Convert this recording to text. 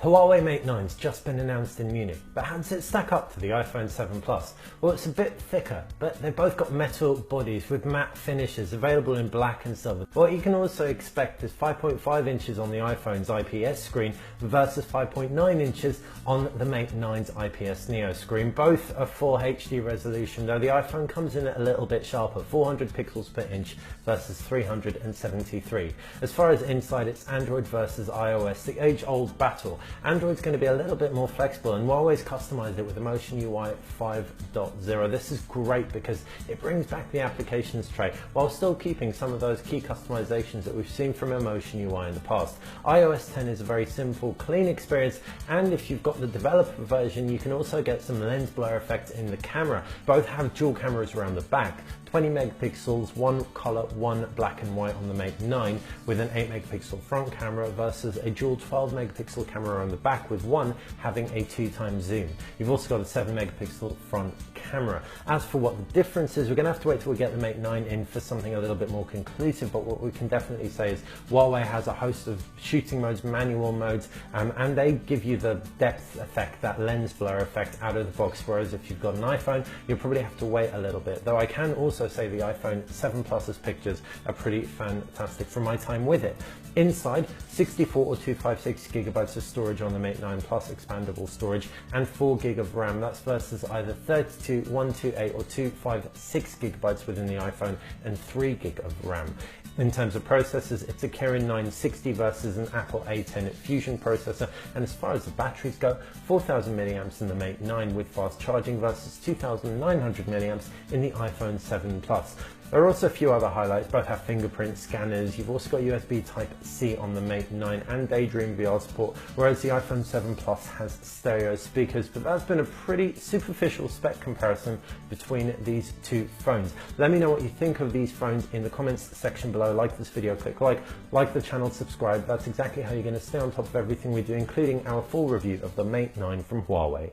The Huawei Mate 9's just been announced in Munich, but how does it stack up to the iPhone 7 Plus? Well, it's a bit thicker, but they've both got metal bodies with matte finishes available in black and silver. What you can also expect is 5.5 inches on the iPhone's IPS screen versus 5.9 inches on the Mate 9's IPS Neo screen. Both are full HD resolution, though the iPhone comes in a little bit sharper, 400 pixels per inch versus 373. As far as inside, it's Android versus iOS, the age-old battle. Android's going to be a little bit more flexible, and Huawei's customized it with Emotion UI 5.0. This is great because it brings back the applications tray while still keeping some of those key customizations that we've seen from Emotion UI in the past. iOS 10 is a very simple, clean experience, and if you've got the developer version, you can also get some lens blur effect in the camera. Both have dual cameras around the back, 20 megapixels, one color, one black and white on the Mate 9 with an 8 megapixel front camera versus a dual 12 megapixel camera on the back with one having a 2x zoom. You've also got a 7 megapixel front camera. As for what the difference is, we're going to have to wait till we get the Mate 9 in for something a little bit more conclusive, but what we can definitely say is Huawei has a host of shooting modes, manual modes, and they give you the depth effect, that lens blur effect out of the box, whereas if you've got an iPhone, you'll probably have to wait a little bit, though I can also say the iPhone 7 Plus's pictures are pretty fantastic from my time with it. Inside, 64 or 256 gigabytes of storage on the Mate 9 Plus, expandable storage, and 4 gig of RAM. That's versus either 32, 128 or 256 gigabytes within the iPhone and 3 gig of RAM. In terms of processors, it's a Kirin 960 versus an Apple A10 Fusion processor, and as far as the batteries go, 4000 milliamps in the Mate 9 with fast charging versus 2900 milliamps in the iPhone 7 Plus. There are also a few other highlights. Both have fingerprint scanners. You've also got USB Type-C on the Mate 9 and Daydream VR support, whereas the iPhone 7 Plus has stereo speakers. But that's been a pretty superficial spec comparison between these two phones. Let me know what you think of these phones in the comments section below. Like this video, click like the channel, subscribe. That's exactly how you're going to stay on top of everything we do, including our full review of the Mate 9 from Huawei.